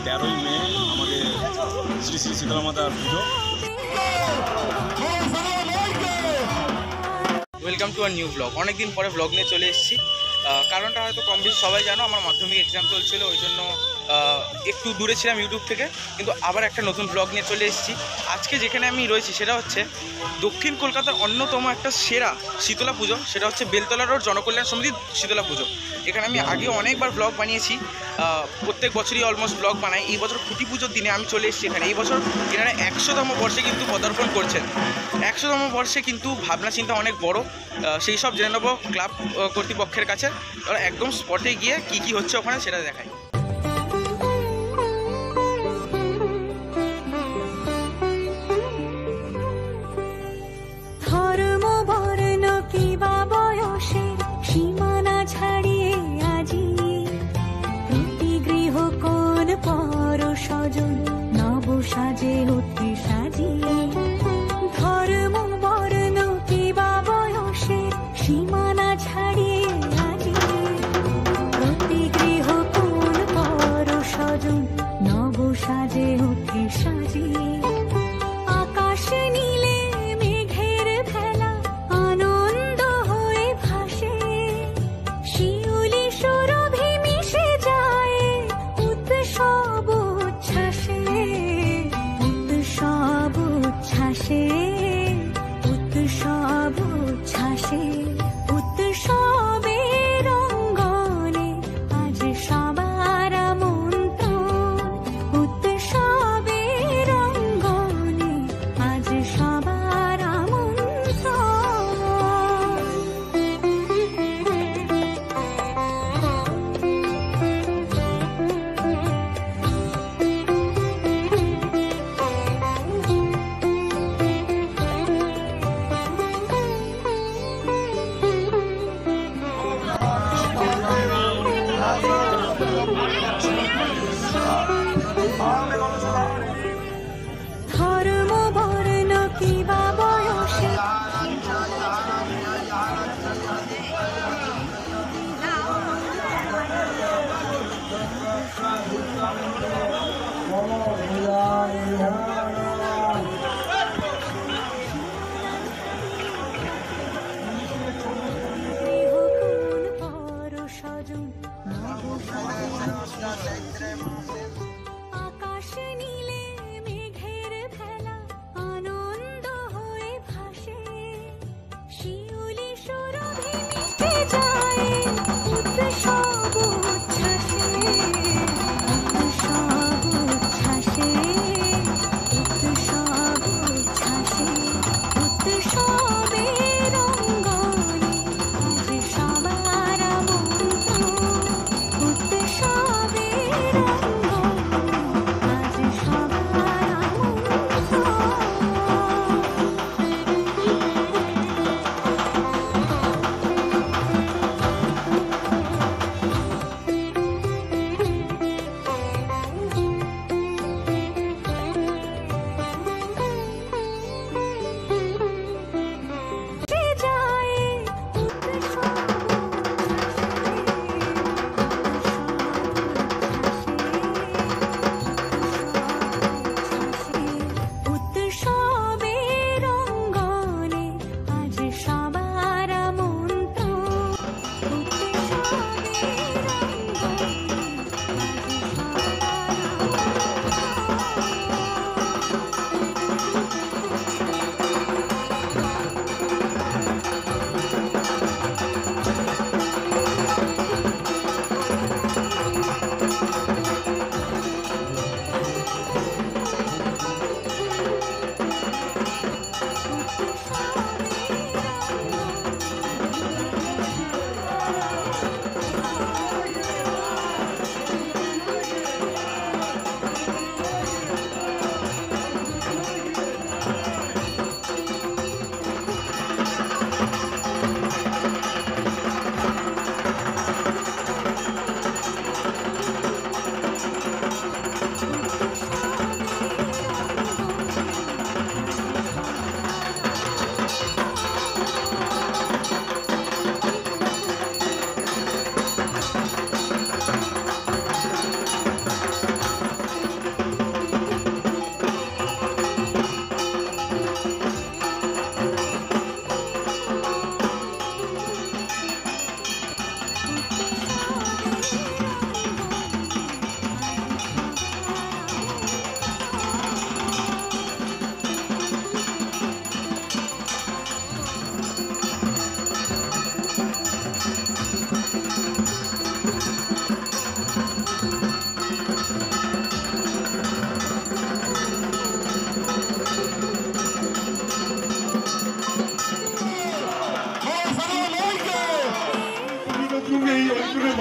তেরোই মে আমাদের শ্রী শ্রী শীতলা মাতার পুজো। Welcome to our new blog. অনেকদিন পরে ব্লগ নিয়ে চলে এসেছি। কারণটা হয়তো কম বেশি সবাই জানো, আমার মাধ্যমিক এক্সাম চলছিল, ওই জন্য একটু দূরে ছিলাম ইউটিউব থেকে, কিন্তু আবার একটা নতুন ব্লগ নিয়ে চলে এসেছি। আজকে যেখানে আমি রয়েছি সেটা হচ্ছে দক্ষিণ কলকাতার অন্যতম একটা সেরা শীতলা পুজো, সেটা হচ্ছে বেলতলা রোড জনকল্যাণ সমিতির শীতলা পুজো। এখানে আমি আগে অনেকবার ব্লগ বানিয়েছি, প্রত্যেক বছরই অলমোস্ট ব্লগ বানাই। এই বছর খুঁটি পুজোর দিনে আমি চলে এসেছি এখানে। এই বছর এনারা 100তম বর্ষে কিন্তু পদার্পণ করছেন। 100তম বর্ষে কিন্তু ভাবনা চিন্তা অনেক বড়, সেই সব জেনে নেবো ক্লাব কর্তৃপক্ষের কাছে। ওরা একদম স্পটে গিয়ে কি কি হচ্ছে ওখানে সেটা দেখায়। ধর্ম বর্ণ কিবা বয়সে সীমানা ছাড়িয়ে আজি প্রতি গৃহ কোন পর স্বজন নব সাজে উঠে সাজিয়ে। ধর্ম বর্ণ কিবা বয়সে সীমানা ছাড়িয়ে আজি প্রতি গৃহ কোন পর স্বজন নব সাজে উঠে সাজিয়ে। আকাশ নীলে মেঘের ভেলা আনন্দ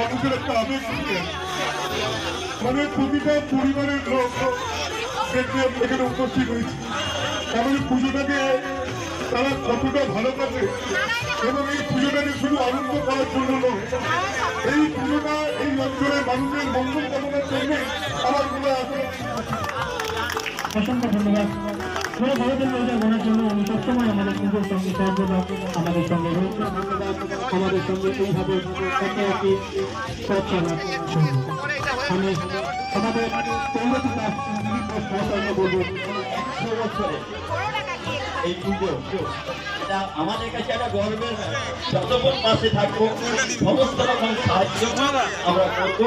মানুষের একটা আবেগ থাকে। মানে প্রতিটা পরিবারের লোক দেখতে এখানে উপস্থিত হয়েছে, কারণ পুজোটাকে তারা কতটা ভালোবাসে এবং এই পুজোটাকে শুধু আনন্দ করার জন্য নয়, এই পুজোটা এই অঞ্চলের মানুষের মঙ্গল কামনার জন্য আমার মনে আছে। অসংখ্য ধন্যবাদ। আপনারা ভারতের মজার মনের জন্য উনি সবসময় আমাদের পুজোর সঙ্গে সর্বদা আমাদের সঙ্গে রয়েছে, আমাদের সঙ্গে এইভাবে একে একে পথ চলার জন্য। আমি আমাদের পৌরতি বলব 100 বছরে এই পুজো এটা আমাদের কাছে একটা গর্বের ব্যাপার। যতক্ষণ পাশে থাকবো সমস্ত রকম সাহায্য আমরা করবো।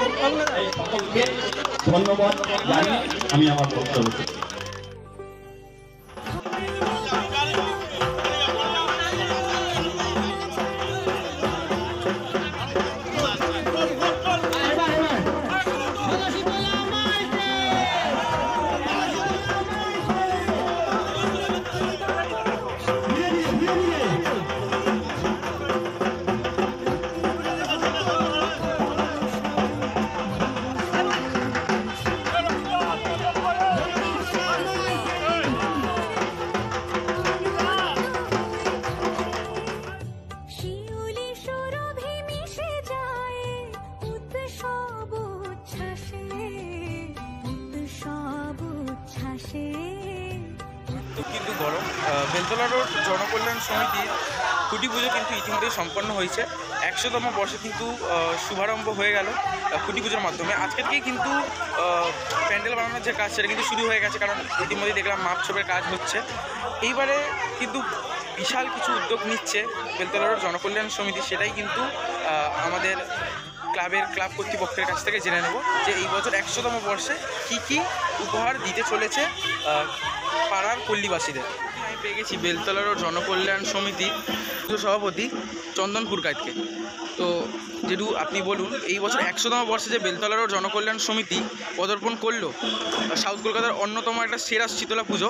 এই সকলকে ধন্যবাদ জানিয়ে আমি আমার বক্তব্য শিউলি সুরভি মিশে যায় উৎসব উচ্ছ্বাসে, উৎসব উচ্ছ্বাসে। তো কিন্তু গরম বেলতলা রোড জনকল্যাণ সমিতির খুঁটি পুজো কিন্তু ইতিমধ্যেই সম্পন্ন হয়েছে। 100তম বর্ষে কিন্তু শুভারম্ভ হয়ে গেল খুঁটি পুজোর মাধ্যমে। আজকে থেকেই কিন্তু প্যান্ডেল বানানোর যে কাজ সেটা কিন্তু শুরু হয়ে গেছে, কারণ ইতিমধ্যেই দেখলাম মাপছবের কাজ হচ্ছে। এইবারে কিন্তু বিশাল কিছু উদ্যোগ নিচ্ছে বেলতলা রোড জনকল্যাণ সমিতি, সেটাই কিন্তু আমাদের ক্লাব কর্তৃপক্ষের কাছ থেকে জেনে নেব যে এই বছর 100তম বর্ষে কী কী উপহার দিতে চলেছে পাড়ার পল্লীবাসীদের। আমি পেয়ে গেছি বেলতলা রোড জনকল্যাণ সমিতি সভাপতি চন্দন পুরকাইতকে। তো যেটু আপনি বলুন, এই বছর 100তম বর্ষে যে বেলতলা রোড জনকল্যাণ সমিতি পদার্পণ করলো সাউথ কলকাতার অন্যতম একটা সেরা শীতলা পুজো,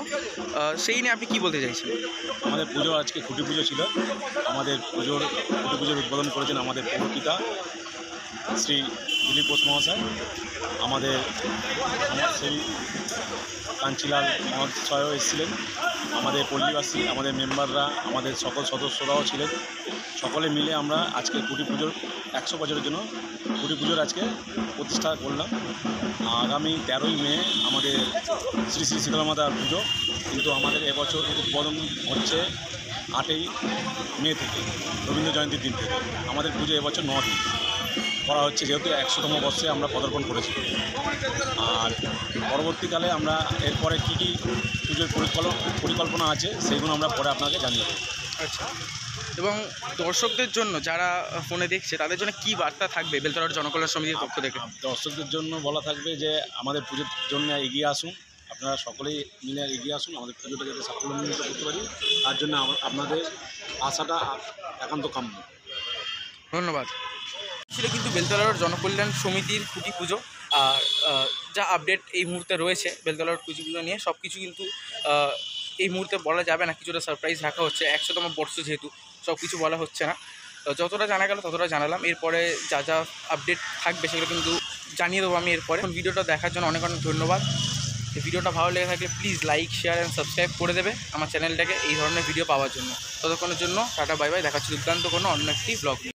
সেই নিয়ে আপনি কী বলতে চাইছেন? আমাদের পুজো আজকে খুঁটি পুজো ছিল। আমাদের খুঁটি পুজোর উদ্বোধন করেছেন আমাদের পৌরপিতা শ্রী দিলীপ ঘোষ মহাশয়। আমাদের সেই কাঞ্চিলাল মহাশয়ও এসেছিলেন, আমাদের পল্লীবাসী, আমাদের মেম্বাররা, আমাদের সকল সদস্যরাও ছিলেন। সকলে মিলে আমরা আজকে খুঁটি পুজোর 100 বছরের জন্য খুঁটি পুজোর আজকে প্রতিষ্ঠা করলাম। আগামী 13ই মে আমাদের শ্রী শ্রী শীতলা মাতার পুজো, কিন্তু আমাদের এবছর উদ্বোধন হচ্ছে 8ই মে থেকে, রবীন্দ্র জয়ন্তীর দিন থেকে। আমাদের পুজো এবছর 9 দিন করা হচ্ছে, যেহেতু 100তম বর্ষে আমরা পদার্পণ করেছি। আর পরবর্তীকালে আমরা এরপরে কী কী পুজোর পরিকল্পনা আছে সেইগুলো আমরা পরে আপনাকে জানিয়ে দেবো। আচ্ছা, এবং দর্শকদের জন্য যারা ফোনে দেখছে তাদের জন্য কী বার্তা থাকবে বেলতলা রোড জনকল্যাণ সমিতির পক্ষ থেকে? দর্শকদের জন্য বলা থাকবে যে আমাদের পুজোর জন্য এগিয়ে আসুন, আপনারা সকলেই মিলে এগিয়ে আসুন, আমাদের পুজোটা যাতে সাফল্যমণ্ডিত করতে পারি তার জন্য আপনাদের আশাটা একান্ত কাম্য। ধন্যবাদ। ছিল কিন্তু বেলতলা রোড জনকল্যাণ সমিতির খুঁটি পুজো। আর যা আপডেট এই মুহূর্তে রয়েছে বেলতলা রোড খুঁটি পুজো নিয়ে সব কিছু কিন্তু এই মুহূর্তে বলা যাবে না, কিছুটা সারপ্রাইজ রাখা হচ্ছে। 100তম বর্ষ যেহেতু সব কিছু বলা হচ্ছে না, যতটা জানা গেল ততটা জানালাম। এরপরে যা যা আপডেট থাকবে সেগুলো কিন্তু জানিয়ে দেবো আমি এরপরে। ভিডিওটা দেখার জন্য অনেক অনেক ধন্যবাদ। এই ভিডিওটা ভালো লেগে থাকলে please like, share and subscribe করে দেবে আমার চ্যানেলটাকে এই ধরনের ভিডিও পাওয়ার জন্য। ততক্ষণের জন্য টাটা, বাই বাই। দেখাচ্ছি দুর্দান্ত কোনো অন্য একটি ব্লগ নিয়ে।